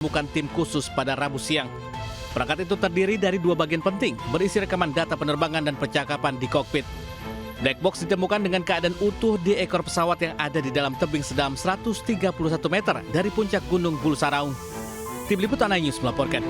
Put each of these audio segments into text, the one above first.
Bukan tim khusus pada Rabu siang. Perangkat itu terdiri dari dua bagian penting, berisi rekaman data penerbangan dan percakapan di kokpit. Black box ditemukan dengan keadaan utuh di ekor pesawat yang ada di dalam tebing sedalam 131 meter dari puncak Gunung Bulu Saraung. Tim Liputan iNews melaporkan.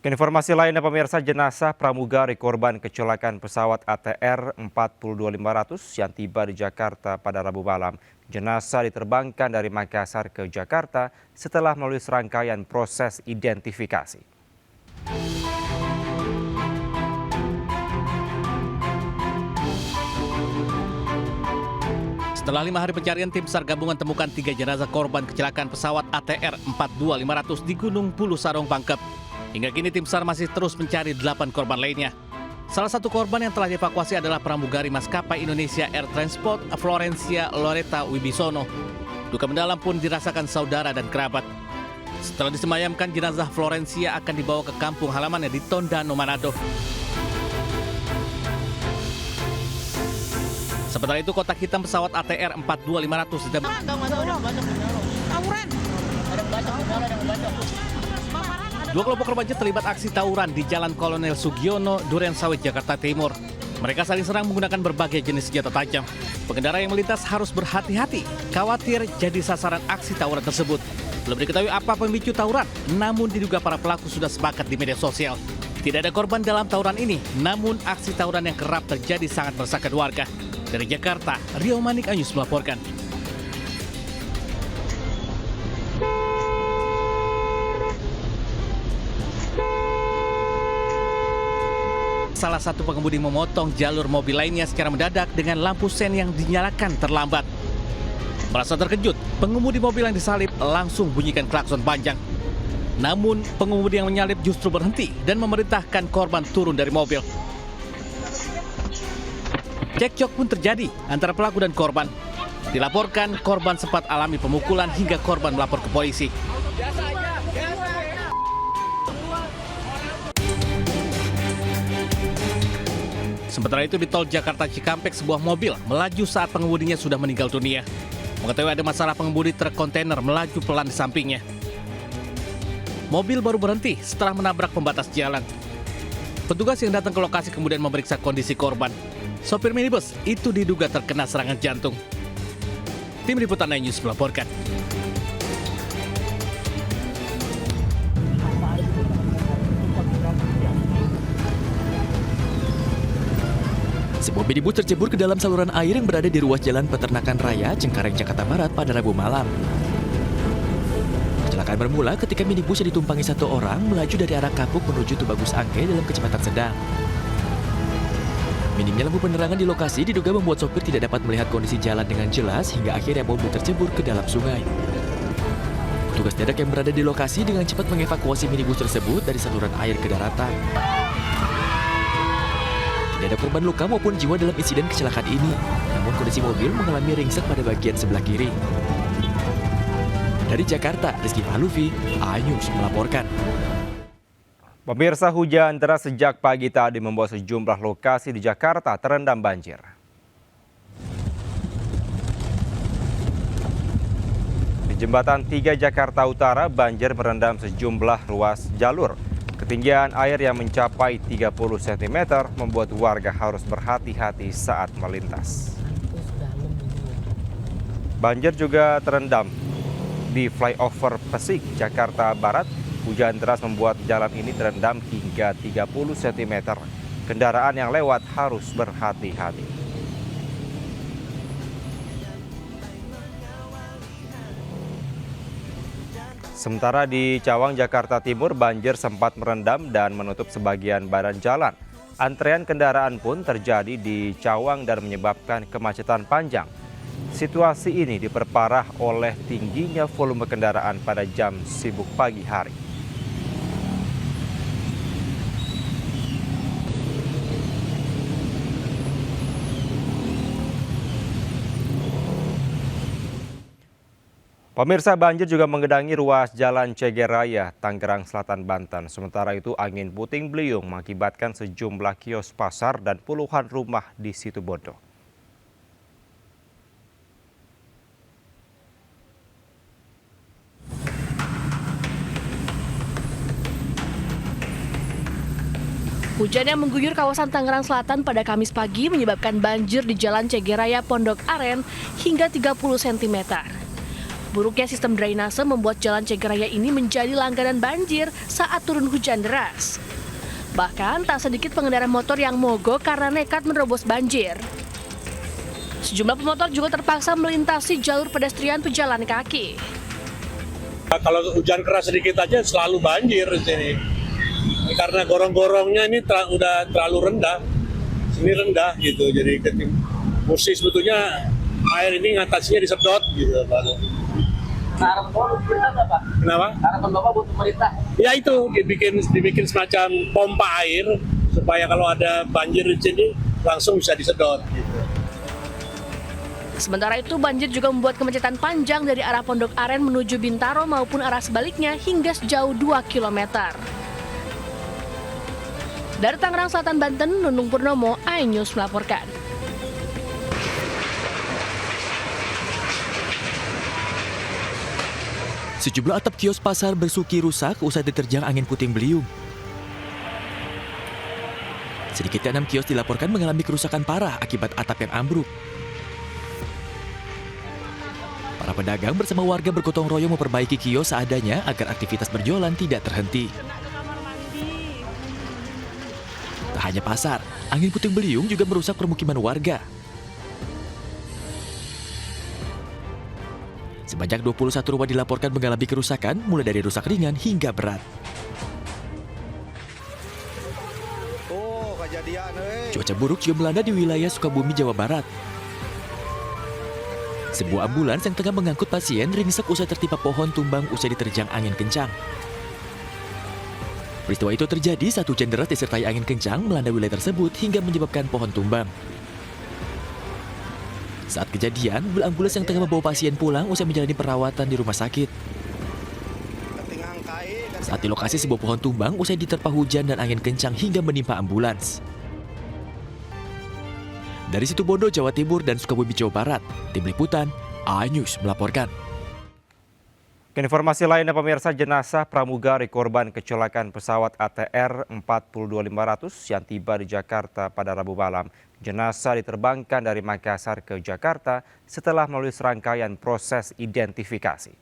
Informasi lainnya pemirsa, jenazah pramugari korban kecelakaan pesawat ATR 42500 yang tiba di Jakarta pada Rabu malam. Jenazah diterbangkan dari Makassar ke Jakarta setelah melalui serangkaian proses identifikasi. Setelah 5 hari pencarian, tim SAR gabungan temukan 3 jenazah korban kecelakaan pesawat ATR 42500 di Gunung Bulu Saraung, Pangkep. Hingga kini tim SAR masih terus mencari 8 korban lainnya. Salah satu korban yang telah dievakuasi adalah pramugari maskapai Indonesia Air Transport Florencia Loretta Wibisono. Duka mendalam pun dirasakan saudara dan kerabat. Setelah disemayamkan, jenazah Florencia akan dibawa ke kampung halamannya di Tondano, Manado. Sementara itu, kotak hitam pesawat ATR 42500 Dua kelompok remaja terlibat aksi tawuran di Jalan Kolonel Sugiono, Duren Sawit, Jakarta Timur. Mereka saling serang menggunakan berbagai jenis senjata tajam. Pengendara yang melintas harus berhati-hati, khawatir jadi sasaran aksi tawuran tersebut. Belum diketahui apa pemicu tawuran, namun diduga para pelaku sudah sepakat di media sosial. Tidak ada korban dalam tawuran ini, namun aksi tawuran yang kerap terjadi sangat meresahkan warga. Dari Jakarta, Rio Manik iNews melaporkan. Salah satu pengemudi memotong jalur mobil lainnya secara mendadak dengan lampu sen yang dinyalakan terlambat. Merasa terkejut, pengemudi mobil yang disalip langsung bunyikan klakson panjang. Namun, pengemudi yang menyalip justru berhenti dan memerintahkan korban turun dari mobil. Cekcok pun terjadi antara pelaku dan korban. Dilaporkan korban sempat alami pemukulan hingga korban melapor ke polisi. Sementara itu di tol Jakarta Cikampek, sebuah mobil melaju saat pengemudinya sudah meninggal dunia. Mengetahui ada masalah, pengemudi truk kontainer melaju pelan di sampingnya. Mobil baru berhenti setelah menabrak pembatas jalan. Petugas yang datang ke lokasi kemudian memeriksa kondisi korban. Sopir minibus itu diduga terkena serangan jantung. Tim Liputan iNews melaporkan. Sebuah minibus tercebur ke dalam saluran air yang berada di ruas Jalan Peternakan Raya, Cengkareng, Jakarta Barat pada Rabu malam. Kecelakaan bermula ketika minibus yang ditumpangi satu orang melaju dari arah Kapuk menuju Tubagus Angke dalam kecepatan sedang. Minimnya lampu penerangan di lokasi diduga membuat sopir tidak dapat melihat kondisi jalan dengan jelas hingga akhirnya mobil tercebur ke dalam sungai. Petugas dadak yang berada di lokasi dengan cepat mengevakuasi minibus tersebut dari saluran air ke daratan. Tidak ada korban luka maupun jiwa dalam insiden kecelakaan ini, namun kondisi mobil mengalami ringsek pada bagian sebelah kiri. Dari Jakarta, Rizky Fahluvi, iNews melaporkan. Pemirsa, hujan deras sejak pagi tadi membuat sejumlah lokasi di Jakarta terendam banjir. Di Jembatan 3 Jakarta Utara, banjir merendam sejumlah ruas jalur. Ketinggian air yang mencapai 30 cm membuat warga harus berhati-hati saat melintas. Banjir juga terendam di flyover Pesik, Jakarta Barat. Hujan deras membuat jalan ini terendam hingga 30 cm. Kendaraan yang lewat harus berhati-hati. Sementara di Cawang, Jakarta Timur, banjir sempat merendam dan menutup sebagian badan jalan. Antrean kendaraan pun terjadi di Cawang dan menyebabkan kemacetan panjang. Situasi ini diperparah oleh tingginya volume kendaraan pada jam sibuk pagi hari. Pemirsa, banjir juga menggenangi ruas Jalan Ceger Raya, Tangerang Selatan, Banten. Sementara itu, angin puting beliung mengakibatkan sejumlah kios pasar dan puluhan rumah di Situbondo. Hujan yang mengguyur kawasan Tangerang Selatan pada Kamis pagi menyebabkan banjir di Jalan Cegeraya Pondok Aren hingga 30 cm. Buruknya sistem drainase membuat Jalan Cegeraya ini menjadi langganan banjir saat turun hujan deras. Bahkan tak sedikit pengendara motor yang mogok karena nekat menerobos banjir. Sejumlah pemotor juga terpaksa melintasi jalur pedestrian pejalan kaki. Kalau hujan keras sedikit aja selalu banjir di sini. Karena gorong-gorongnya ini udah terlalu rendah, sini rendah gitu. Jadi mesti sebetulnya air ini ngatasinya disedot gitu. Harapan Bapak pemerintah apa? Kenapa? Harapan Bapak buat pemerintah? Ya itu dibikin semacam pompa air supaya kalau ada banjir di sini langsung bisa disedot. Gitu. Sementara itu banjir juga membuat kemacetan panjang dari arah Pondok Aren menuju Bintaro maupun arah sebaliknya hingga sejauh 2 km. Dari Tangerang Selatan, Banten, Nunung Purnomo, iNews melaporkan. Sejumlah atap kios pasar Besuki rusak usai diterjang angin puting beliung. Sedikitnya 6 kios dilaporkan mengalami kerusakan parah akibat atap yang ambruk. Para pedagang bersama warga bergotong royong memperbaiki kios seadanya agar aktivitas berjualan tidak terhenti. Tak hanya pasar, angin puting beliung juga merusak permukiman warga. Sebanyak 21 rumah dilaporkan mengalami kerusakan, mulai dari rusak ringan hingga berat. Cuaca buruk juga melanda di wilayah Sukabumi, Jawa Barat. Sebuah ambulans yang tengah mengangkut pasien ringsek usai tertimpa pohon tumbang usai diterjang angin kencang. Peristiwa itu terjadi saat hujan deras disertai angin kencang melanda wilayah tersebut hingga menyebabkan pohon tumbang. Saat kejadian, mobil ambulans yang tengah membawa pasien pulang usai menjalani perawatan di rumah sakit. Saat di lokasi sebuah pohon tumbang usai diterpa hujan dan angin kencang hingga menimpa ambulans. Dari Situbondo, Jawa Timur dan Sukabumi, Jawa Barat, Tim Liputan, iNews melaporkan. Informasi lainnya pemirsa, jenazah pramugari korban kecelakaan pesawat ATR 42500 yang tiba di Jakarta pada Rabu malam. Jenazah diterbangkan dari Makassar ke Jakarta setelah melalui serangkaian proses identifikasi.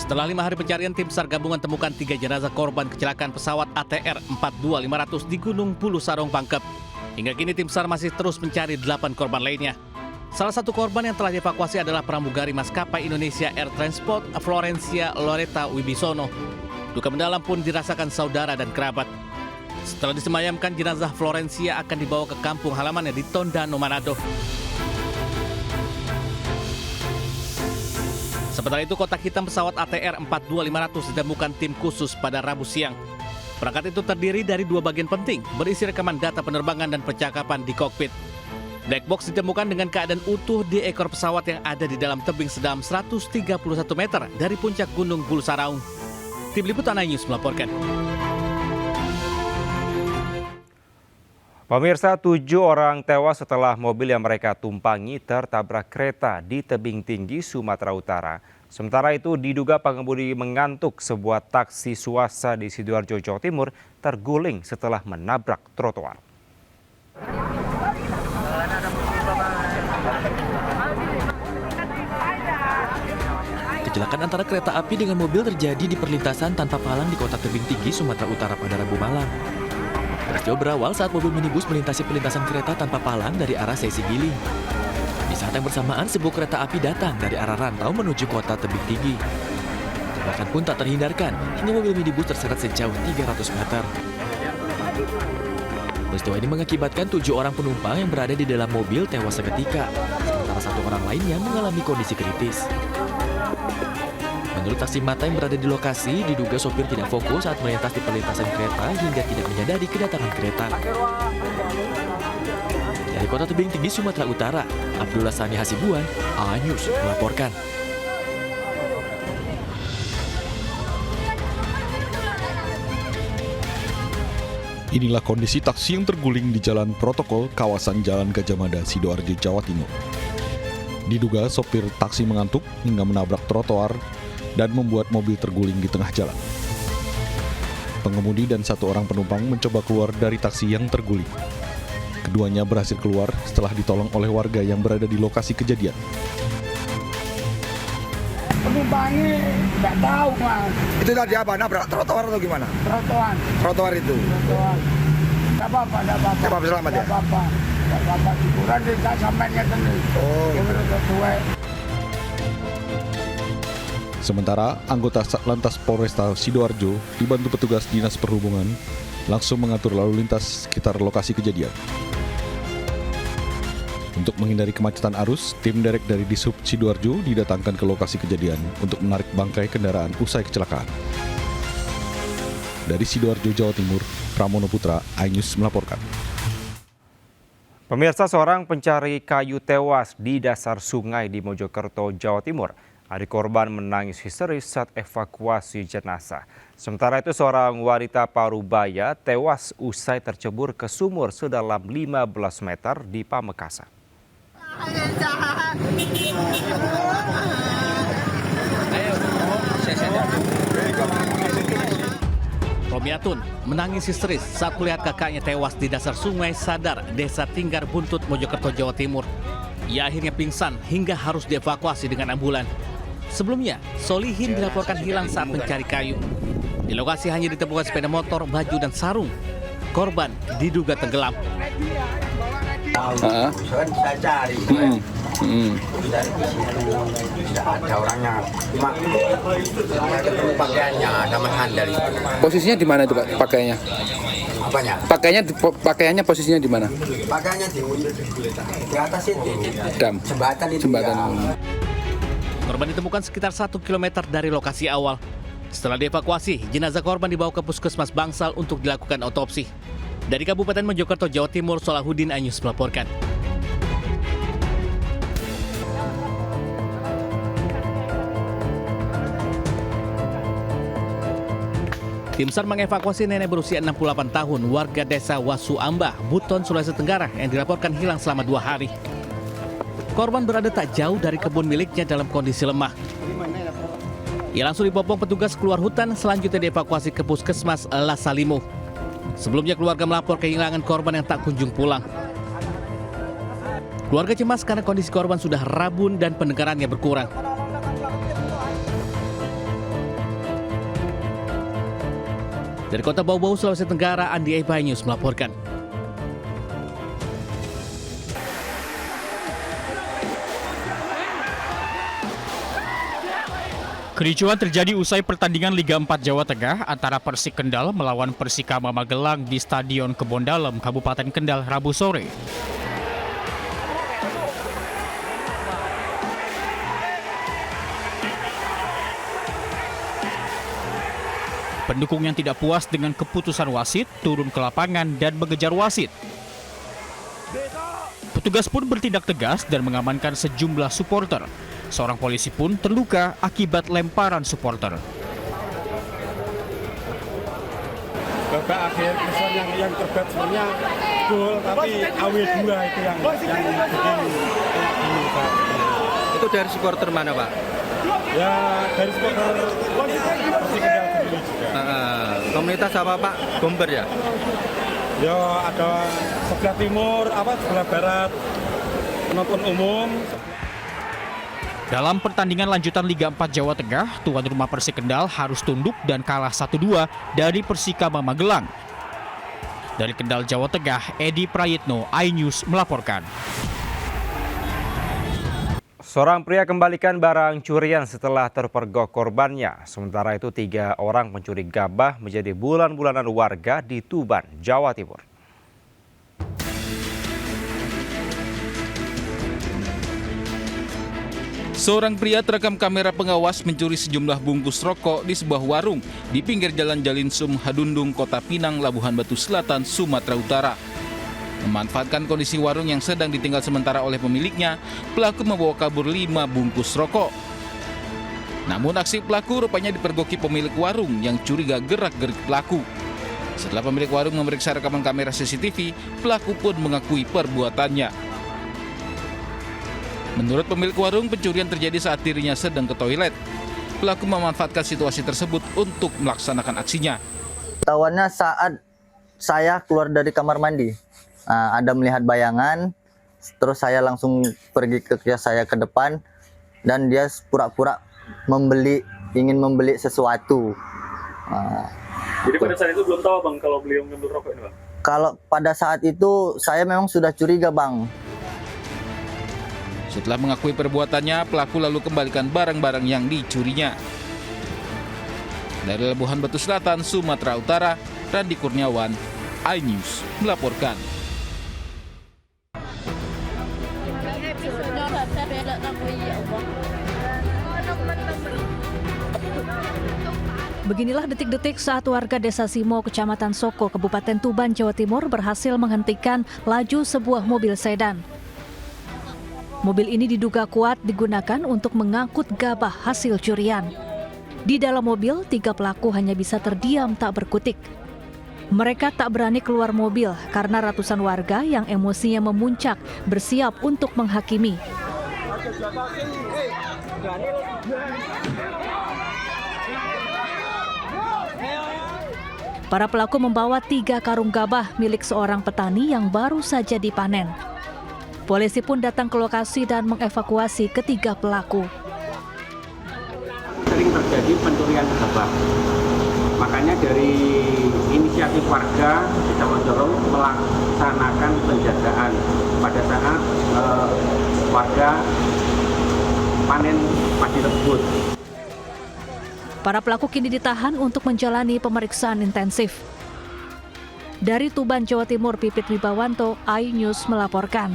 Setelah 5 hari pencarian, tim SAR gabungan temukan 3 jenazah korban kecelakaan pesawat ATR 42500 di Gunung Pulu Sarong, Pangkep. Hingga kini tim SAR masih terus mencari 8 korban lainnya. Salah satu korban yang telah dievakuasi adalah pramugari maskapai Indonesia Air Transport Florencia Loretta Wibisono. Duka mendalam pun dirasakan saudara dan kerabat. Setelah disemayamkan, jenazah Florencia akan dibawa ke kampung halamannya di Tondano, Manado. Sementara itu, kotak hitam pesawat ATR 42500 ditemukan tim khusus pada Rabu siang. Perangkat itu terdiri dari 2 bagian penting, berisi rekaman data penerbangan dan percakapan di kokpit. Black box ditemukan dengan keadaan utuh di ekor pesawat yang ada di dalam tebing sedalam 131 meter dari puncak Gunung Bulu Saraung. Tim Liputan iNews melaporkan. Pemirsa, 7 orang tewas setelah mobil yang mereka tumpangi tertabrak kereta di tebing tinggi Sumatera Utara. Sementara itu, diduga pengemudi mengantuk, sebuah taksi swasta di Sidoarjo, Jawa Timur terguling setelah menabrak trotoar. Kecelakaan antara kereta api dengan mobil terjadi di perlintasan tanpa palang di kota tebing tinggi Sumatera Utara pada Rabu malam. Peristiwa berawal saat mobil minibus melintasi perlintasan kereta tanpa palang dari arah Sesi Giling. Di saat yang bersamaan, sebuah kereta api datang dari arah Rantau menuju kota tebing tinggi. Tabrakan pun tak terhindarkan hingga mobil minibus terseret sejauh 300 meter. Peristiwa ini mengakibatkan 7 orang penumpang yang berada di dalam mobil tewas seketika, sementara 1 orang lainnya mengalami kondisi kritis. Menurut saksi mata yang berada di lokasi, diduga sopir tidak fokus saat melintas di perlintasan kereta hingga tidak menyadari kedatangan kereta. Dari kota tebing tinggi Sumatera Utara, Abdullah Sani Hasibuan, iNews melaporkan. Inilah kondisi taksi yang terguling di Jalan Protokol, kawasan Jalan Gajah Mada, Sidoarjo, Jawa Timur. Diduga sopir taksi mengantuk hingga menabrak trotoar dan membuat mobil terguling di tengah jalan. Pengemudi dan satu orang penumpang mencoba keluar dari taksi yang terguling. Keduanya berhasil keluar setelah ditolong oleh warga yang berada di lokasi kejadian. Penumpangnya nggak tahu, Mas. Itu tadi apa? Nabrak trotoar atau gimana? Trotoar. Trotoar itu. Nggak apa-apa, nggak apa-apa. Nggak apa-apa, selamat ya? Nggak apa-apa. Nggak apa-apa. Hiburan di sampainya sendiri. Oh. Yang sesuai. Sementara anggota Satlantas Polresta Sidoarjo dibantu petugas Dinas Perhubungan langsung mengatur lalu lintas sekitar lokasi kejadian. Untuk menghindari kemacetan arus, tim derek dari Dishub Sidoarjo didatangkan ke lokasi kejadian untuk menarik bangkai kendaraan usai kecelakaan. Dari Sidoarjo, Jawa Timur, Pramono Putra, iNews melaporkan. Pemirsa, seorang pencari kayu tewas di dasar sungai di Mojokerto, Jawa Timur. Adik korban menangis histeris saat evakuasi jenazah. Sementara itu seorang wanita Parubaya tewas usai tercebur ke sumur sedalam 15 meter di Pamekasan. Romiatun menangis histeris saat melihat kakaknya tewas di dasar sungai Sadar, Desa Tinggar Buntut, Mojokerto, Jawa Timur. Ia akhirnya pingsan hingga harus dievakuasi dengan ambulan. Sebelumnya, Solihin dilaporkan hilang saat mencari kayu. Di lokasi hanya ditemukan sepeda motor, baju, dan sarung. Korban diduga tenggelam. Saya cari. Tidak ada orangnya. Cuma saya ketemu pakaiannya, ada handal. Posisinya di mana itu, Pak? Pakaiannya? Apanya? Pakaiannya posisinya di mana? Pakaiannya di atas itu. Dam. Jembatan itu. Jembatan. Ya. Korban ditemukan sekitar 1 km dari lokasi awal. Setelah dievakuasi, jenazah korban dibawa ke Puskesmas Bangsal untuk dilakukan otopsi. Dari Kabupaten Mojokerto, Jawa Timur, Solahuddin, iNews melaporkan. Tim SAR mengevakuasi nenek berusia 68 tahun warga desa Wasu Ambah, Buton, Sulawesi Tenggara yang dilaporkan hilang selama 2 hari. Korban berada tak jauh dari kebun miliknya dalam kondisi lemah. Ia langsung dibopong petugas keluar hutan, selanjutnya dievakuasi ke Puskesmas Lasalimo. Sebelumnya keluarga melapor kehilangan korban yang tak kunjung pulang. Keluarga cemas karena kondisi korban sudah rabun dan pendengarannya berkurang. Dari Kota Bau-Bau, Sulawesi Tenggara, Andi Eba, iNews melaporkan. Kericuhan terjadi usai pertandingan Liga 4 Jawa Tengah antara Persik Kendal melawan Persikaba Magelang di Stadion Kebon Dalem, Kabupaten Kendal, Rabu sore. Pendukung yang tidak puas dengan keputusan wasit turun ke lapangan dan mengejar wasit. Petugas pun bertindak tegas dan mengamankan sejumlah supporter. Seorang polisi pun terluka akibat lemparan supporter. Babak akhir kesan yang terberat sebenarnya gol, tapi AW2 itu yang bikin Itu dari supporter mana, Pak? ya dari supporter Persik Kendal sendiri juga. Komunitas apa, Pak? Bomber ya? Ya ada sebelah timur, sebelah barat, penonton umum. Dalam pertandingan lanjutan Liga 4 Jawa Tengah, tuan rumah Persik Kendal harus tunduk dan kalah 1-2 dari Persikaba Magelang. Dari Kendal, Jawa Tengah, Edi Prayitno, iNews melaporkan. Seorang pria kembalikan barang curian setelah terpergok korbannya. Sementara itu 3 orang pencuri gabah menjadi bulan-bulanan warga di Tuban, Jawa Timur. Seorang pria terekam kamera pengawas mencuri sejumlah bungkus rokok di sebuah warung di pinggir Jalan Jalinsum, Hadundung, Kota Pinang, Labuhan Batu Selatan, Sumatera Utara. Memanfaatkan kondisi warung yang sedang ditinggal sementara oleh pemiliknya, pelaku membawa kabur 5 bungkus rokok. Namun aksi pelaku rupanya dipergoki pemilik warung yang curiga gerak-gerik pelaku. Setelah pemilik warung memeriksa rekaman kamera CCTV, pelaku pun mengakui perbuatannya. Menurut pemilik warung, pencurian terjadi saat dirinya sedang ke toilet. Pelaku memanfaatkan situasi tersebut untuk melaksanakan aksinya. Tahuannya saat saya keluar dari kamar mandi, ada melihat bayangan, terus saya langsung pergi ke kios saya ke depan, dan dia pura-pura ingin membeli sesuatu. Jadi pada saat itu belum tahu bang kalau beliau ngambil rokok ini bang? Kalau pada saat itu saya memang sudah curiga bang. Setelah mengakui perbuatannya, pelaku lalu kembalikan barang-barang yang dicurinya. Dari Labuhan Batu Selatan, Sumatera Utara, Randi Kurniawan, iNews melaporkan. Beginilah detik-detik saat warga Desa Simo, Kecamatan Soko, Kabupaten Tuban, Jawa Timur berhasil menghentikan laju sebuah mobil sedan. Mobil ini diduga kuat digunakan untuk mengangkut gabah hasil curian. Di dalam mobil, 3 pelaku hanya bisa terdiam tak berkutik. Mereka tak berani keluar mobil karena ratusan warga yang emosinya memuncak bersiap untuk menghakimi. Para pelaku membawa 3 karung gabah milik seorang petani yang baru saja dipanen. Polisi pun datang ke lokasi dan mengevakuasi ketiga pelaku. Sering terjadi pencurian gabah. Makanya dari inisiatif warga kita mendorong melaksanakan penjagaan pada saat warga panen padi tersebut. Para pelaku kini ditahan untuk menjalani pemeriksaan intensif. Dari Tuban, Jawa Timur, Pipit Wibawanto, iNews melaporkan.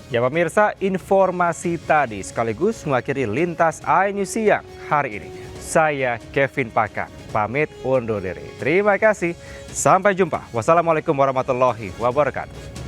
Ya pemirsa, informasi tadi sekaligus mengakhiri Lintas iNews siang hari ini. Saya Kevin Pakan, pamit undur diri. Terima kasih, sampai jumpa. Wassalamualaikum warahmatullahi wabarakatuh.